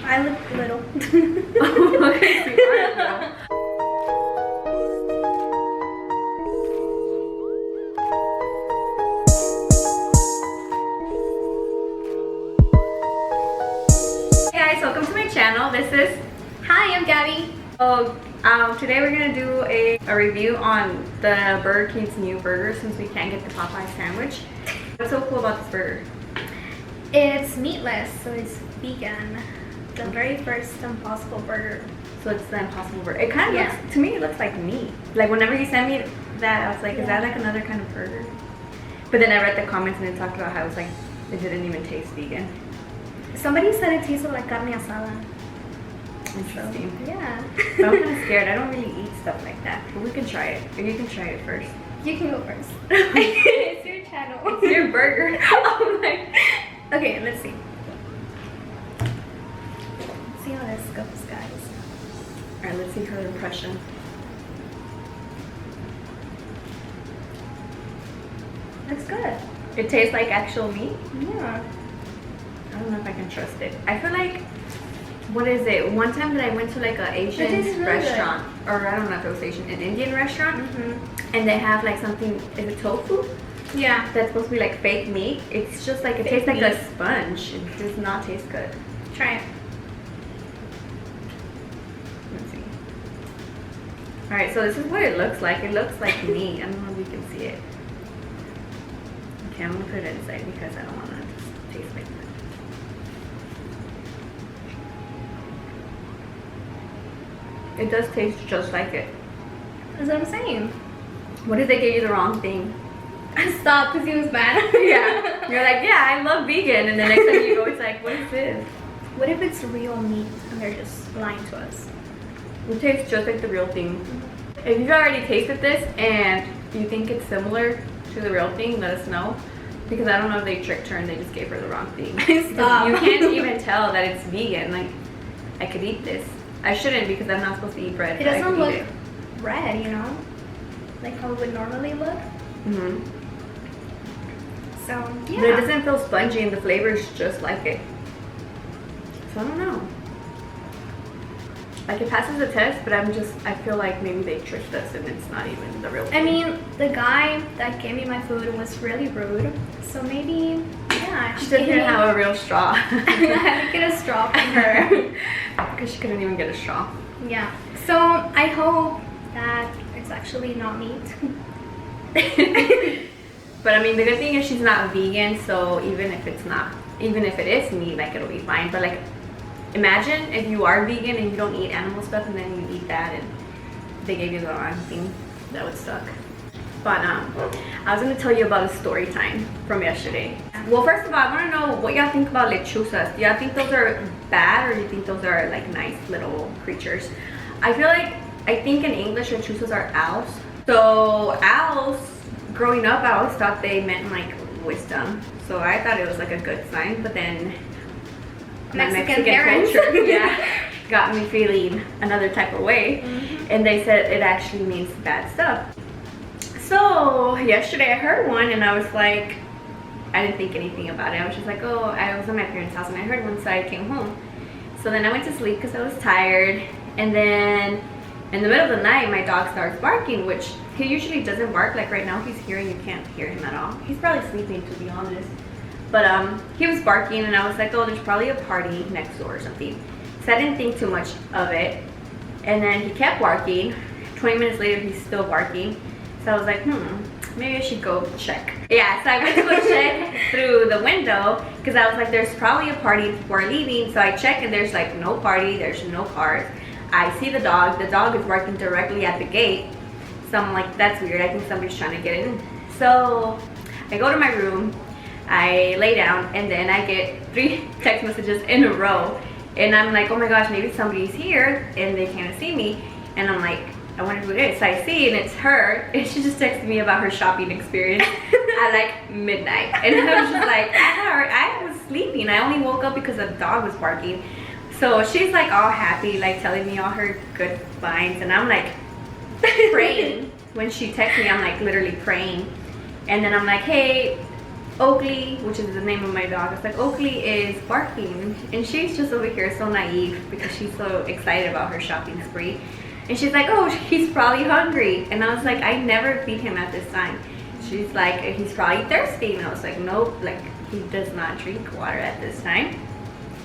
I look little. Okay, so you are little. Hey guys, welcome to my channel. This is Hi, I'm Gabby. So today we're gonna do a review on the Burger King's new burger since we can't get the Popeye sandwich. What's so cool about this burger? It's meatless, so it's vegan. The very first Impossible Burger. So it's the Impossible Burger. It kind of looks, to me, it looks like meat. Like whenever you sent me that, I was like, is that like another kind of burger? But then I read the comments and it talked about how it was like, it didn't even taste vegan. Somebody said it tasted like carne asada. Interesting. Yeah. But I'm kind of scared. I don't really eat stuff like that. But we can try it. Or you can try it first. You can go first. It's your channel. It's your burger. Oh my. Okay, let's see. Let's see how this goes, guys. Alright, let's see her impression. Looks good. It tastes like actual meat. Yeah. I don't know if I can trust it. I feel like, what is it? One time that I went to like an Asian tastes really restaurant, or I don't know if it was Asian, an Indian restaurant, and they have like something, is it tofu? Yeah. That's supposed to be like fake meat. It's just like, it tastes like a sponge. It does not taste good. Try it. Let's see. Alright, so this is what it looks like. It looks like meat. I don't know if you can see it. Okay, I'm gonna put it inside because I don't want to taste like that. It does taste just like it. That's what I'm saying. What if they gave you the wrong thing? Stop, because he was mad. Yeah. You're like, yeah, I love vegan. And the next time you go, it's like, what is this? What if it's real meat and they're just lying to us? It tastes just like the real thing. If you've already tasted this and you think it's similar to the real thing, let us know. Because I don't know if they tricked her and they just gave her the wrong thing. Stop. You can't even tell that it's vegan. Like, I could eat this. I shouldn't because I'm not supposed to eat bread. It but I doesn't could look eat it. red, you know? Like how it would normally look. Mm-hmm. So, yeah. But it doesn't feel spongy and the flavor is just like it. So I don't know. Like it passes the test, but I feel like maybe they tricked us and it's not even the real thing. I mean, the guy that gave me my food was really rude. So maybe, yeah. She doesn't have a real straw. I had to get a straw from her. Because she couldn't even get a straw. Yeah. So I hope that it's actually not meat. But I mean, the good thing is she's not vegan, so even if it is meat, like it'll be fine. But like, imagine if you are vegan and you don't eat animal stuff and then you eat that and they gave you the wrong thing. That would suck. But I was gonna tell you about a story time from yesterday. Well, first of all, I wanna know what y'all think about lechuzas. Do y'all think those are bad or do you think those are like nice little creatures? I think in English lechuzas are owls. So owls, growing up, I always thought they meant like wisdom. So I thought it was like a good sign, but then my Mexican parents. culture, yeah, got me feeling another type of way. And they said it actually means bad stuff. So yesterday I heard one and I was like, I didn't think anything about it. I was just like, oh, I was at my parents' house and I heard one, so I came home. So then I went to sleep because I was tired. And then in the middle of the night, my dog starts barking, which he usually doesn't bark. Like right now, he's here and you can't hear him at all. He's probably sleeping, to be honest. But he was barking and I was like, oh, there's probably a party next door or something. So I didn't think too much of it. And then he kept barking. 20 minutes later, he's still barking. So I was like, maybe I should go check. Yeah, so I went to go check through the window because I was like, there's probably a party and people are leaving. So I check and there's like no party, there's no cars. I see the dog is barking directly at the gate. So I'm like, that's weird, I think somebody's trying to get in. So I go to my room, I lay down, and then I get 3 text messages in a row. And I'm like, oh my gosh, maybe somebody's here and they can't see me. And I'm like, I wonder who it is. So I see and it's her, and she just texted me about her shopping experience at like midnight. And I was just like, I was sleeping. I only woke up because the dog was barking. So she's like all happy, like telling me all her good finds, and I'm like praying. When she texts me, I'm like literally praying. And then I'm like, hey, Oakley, which is the name of my dog, I was like, Oakley is barking. And she's just over here so naive because she's so excited about her shopping spree. And she's like, oh, he's probably hungry. And I was like, I never feed him at this time. She's like, he's probably thirsty. And I was like, nope, like he does not drink water at this time.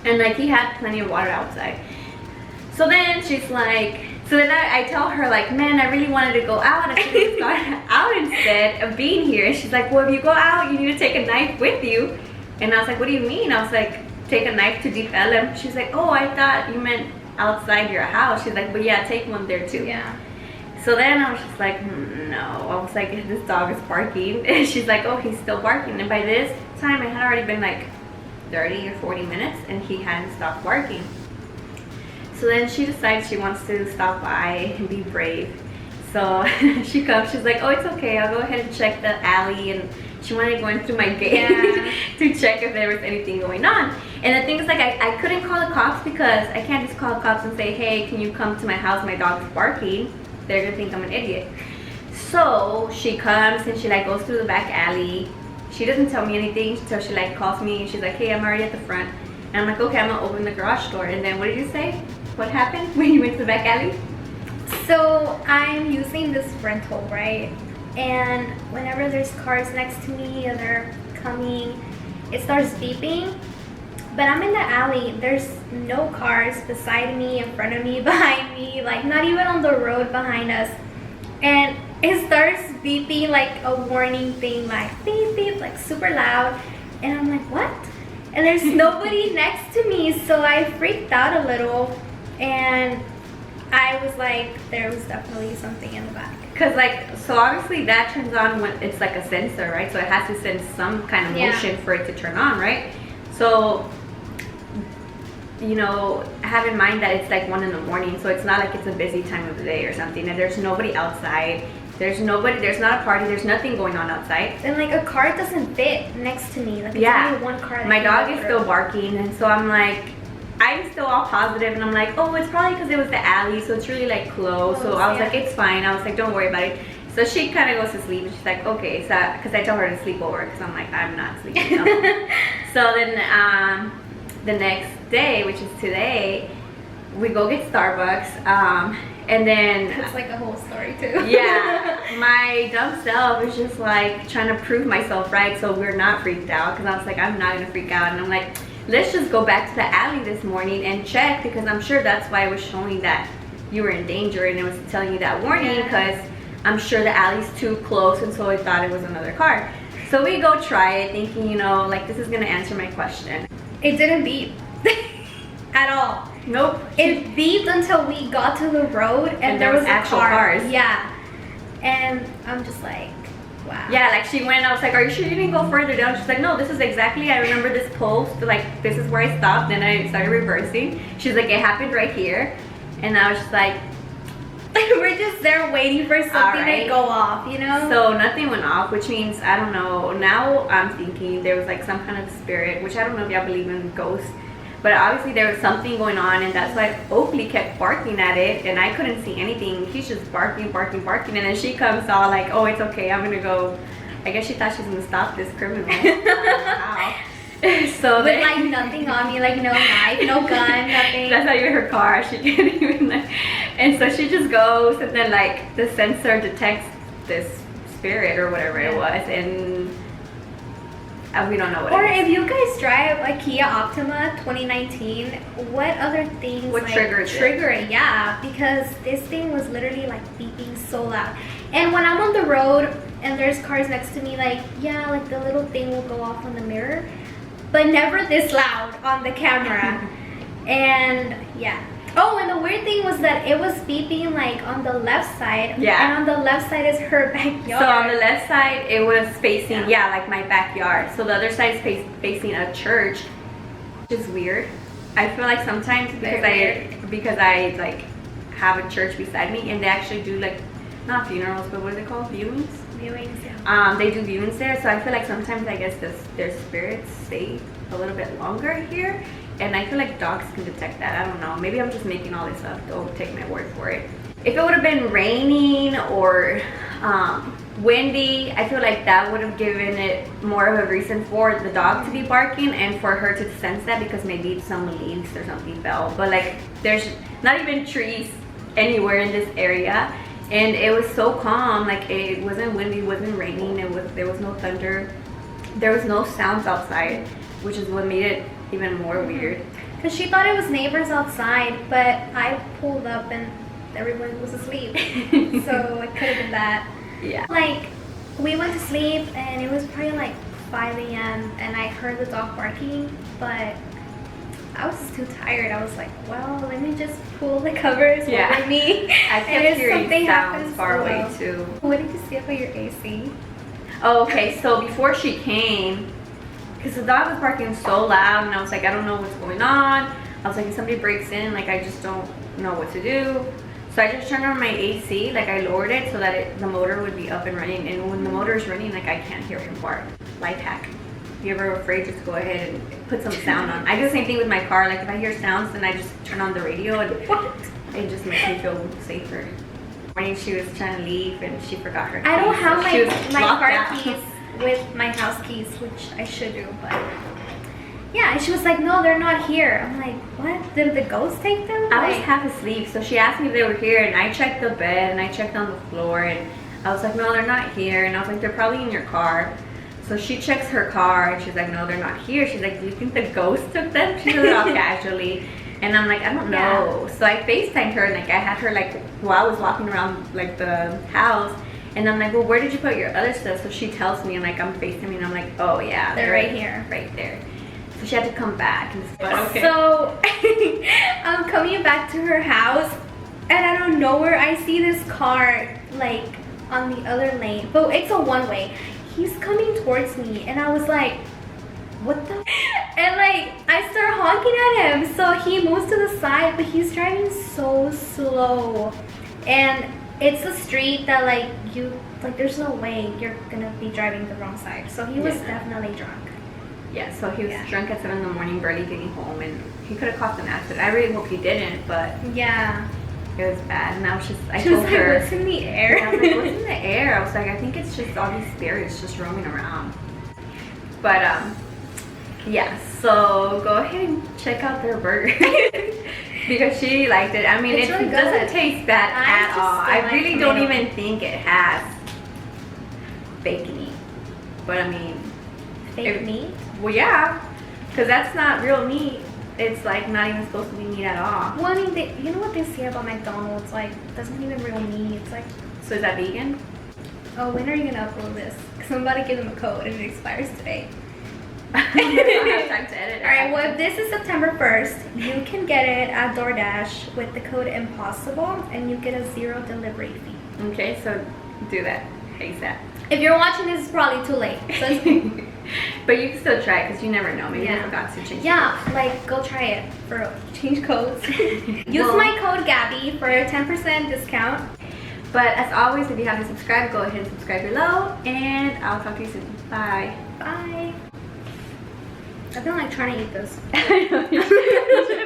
And like he had plenty of water outside. So then she's like, so then I tell her like, man, I really wanted to go out. I should have gone out instead of being here. And she's like, well, if you go out, you need to take a knife with you. And I was like, what do you mean? I was like, take a knife to defend him. She's like, oh, I thought you meant outside your house. She's like, but yeah, take one there too. Yeah. So then I was just like, no. I was like, this dog is barking. And she's like, oh, he's still barking. And by this time, it had already been like 30 or 40 minutes and he hadn't stopped barking. So then she decides she wants to stop by and be brave. So she comes, she's like, oh, it's okay, I'll go ahead and check the alley. And she wanted to go in through my gate to check if there was anything going on. And the thing is, like, I couldn't call the cops because I can't just call the cops and say, hey, can you come to my house, my dog's barking. They're gonna think I'm an idiot. So she comes and she like goes through the back alley. She doesn't tell me anything until she like calls me and she's like, hey, I'm already at the front. And I'm like, okay, I'm gonna open the garage door. And then what did you say? What happened when you went to the back alley? So I'm using this rental, right? And whenever there's cars next to me and they're coming, it starts beeping. But I'm in the alley, there's no cars beside me, in front of me, behind me, like not even on the road behind us. And it starts beeping like a warning thing, like beep beep, like super loud. And I'm like, what? And there's nobody next to me, so I freaked out a little. And I was like, there was definitely something in the back. Cause like, so obviously that turns on when it's like a sensor, right? So it has to send some kind of motion for it to turn on, right? So, you know, have in mind that it's like 1 in the morning, so it's not like it's a busy time of the day or something, and there's nobody outside. There's nobody, there's not a party, there's nothing going on outside. And like a car doesn't fit next to me. Like it's only one car. My dog is still barking, and so I'm like, I'm still all positive, and I'm like, oh, it's probably because it was the alley, so it's really like close. So I was like, it's fine. I was like, don't worry about it. So she kind of goes to sleep, and she's like, okay, so because I tell her to sleep over, because I'm like, I'm not sleeping. No. So then the next day, which is today, we go get Starbucks, and then it's like a whole story too. Yeah, my dumb self is just like trying to prove myself right, so we're not freaked out, because I was like, I'm not gonna freak out. And I'm like, let's just go back to the alley this morning and check, because I'm sure that's why it was showing that you were in danger, and it was telling you that warning, because I'm sure the alley's too close, and so I thought it was another car. So we go try it, thinking, you know, like, this is gonna answer my question. It didn't beep at all. Nope. It beeped until we got to the road, and there was actual car. cars. Yeah. And I'm just like, wow. Yeah, like she went, I was like, are you sure you didn't go further down? She's like, no, this is exactly, I remember this post, like, this is where I stopped, then I started reversing. She's like, it happened right here. And I was just like, we're just there waiting for something to go off, you know? So nothing went off, which means, I don't know, now I'm thinking there was like some kind of spirit, which I don't know if y'all believe in ghosts, but obviously there was something going on, and that's why Oakley kept barking at it, and I couldn't see anything. He's just barking, barking, barking, and then she comes all like, oh, it's okay, I'm gonna go. I guess she thought she was gonna stop this criminal. Wow. So with like nothing on me, like no knife, no gun, nothing. That's not even her car. She didn't even like. And so she just goes, and then like the sensor detects this spirit or whatever it was, and we don't know what. Or if you guys drive a Kia Optima 2019, what other things would like trigger it? Yeah, because this thing was literally like beeping so loud. And when I'm on the road and there's cars next to me, like yeah, like the little thing will go off on the mirror, but never this loud on the camera. And yeah. Oh, and the weird thing was that it was beeping like on the left side. Yeah. And on the left side is her backyard. So on the left side, it was facing, like my backyard. So the other side is facing a church, which is weird. I feel like sometimes because I like have a church beside me, and they actually do like, not funerals, but what are they called? Viewings? Viewings, yeah. They do viewings there, so I feel like sometimes I guess their spirits stay a little bit longer here, and I feel like dogs can detect that. I don't know, maybe I'm just making all this up, don't take my word for it. If it would have been raining or windy, I feel like that would have given it more of a reason for the dog to be barking and for her to sense that, because maybe some leaves or something fell. But like there's not even trees anywhere in this area, and it was so calm. Like it wasn't windy, it wasn't raining, there was no thunder, there was no sounds outside, which is what made it even more weird. Because she thought it was neighbors outside, but I pulled up and everyone was asleep. So it could have been that. Yeah. Like, we went to sleep and it was probably like 5 a.m. and I heard the dog barking, but I was just too tired. I was like, well, let me just pull the covers over me. I kept hearing sounds far away too. What did you see about your AC? Oh, okay, so before she came, because the dog was barking so loud, and I was like, I don't know what's going on. I was like, if somebody breaks in, like I just don't know what to do. So I just turned on my AC, like I lowered it so that the motor would be up and running. And when the motor is running, like I can't hear him bark. Life hack. If you're ever afraid, just go ahead and put some sound on. I do the same thing with my car. Like if I hear sounds, then I just turn on the radio, and it just makes me feel safer. Morning, she was trying to leave and she forgot her keys. I don't have So my car keys with my house keys, which I should do, but yeah, and she was like, no, they're not here. I'm like, what? Did the ghost take them? I was half asleep, so she asked me if they were here, and I checked the bed and I checked on the floor, and I was like, no, they're not here. And I was like, they're probably in your car. So she checks her car and she's like, no, they're not here. She's like, do you think the ghost took them? She said it all casually. And I'm like, I don't know. So I FaceTimed her, and like I had her like while I was walking around like the house, and I'm like, well, where did you put your other stuff? So she tells me, and like I'm FaceTiming, and I'm like, oh yeah, they're right here, right there. So she had to come back. But okay. So I'm coming back to her house, and I don't know where I see this car like on the other lane, but it's a one-way. He's coming towards me, and I was like, what the? And like I start honking at him, so he moves to the side, but he's driving so slow, and it's a street that like there's no way you're gonna be driving the wrong side. So he was definitely drunk. Yeah, so he was drunk at 7 in the morning, barely getting home, and he could have caused an accident. I really hope he didn't, but yeah, it was bad. And I was just, I she told was her, like, what's in the air? I was like, what's in the air? I was like, I think it's just all these spirits just roaming around. But yeah, so go ahead and check out their burger because she liked it. I mean, it's really doesn't taste bad at all. I really don't tomato. even think it has fake meat, but I mean, Fake meat? well, yeah, because that's not real meat. It's like not even supposed to be meat at all. Well, I mean, you know what they say about McDonald's? Like, doesn't even real meat. It's like, So is that vegan? oh, when are you gonna upload this? Because I'm about to give them a code and it expires today. I don't have time to edit it. Alright, well, if this is September 1st, you can get it at DoorDash with the code IMPOSSIBLE, and you get a 0 delivery fee. Okay, so do that ASAP. If you're watching this, it's probably too late. So But you can still try it because you never know. Maybe you forgot to change. yeah, like go try it for change codes. Use my code Gabby for a 10% discount. But as always, if you haven't subscribed, go ahead and subscribe below, and I'll talk to you soon. Bye. Bye. I feel like trying to eat this.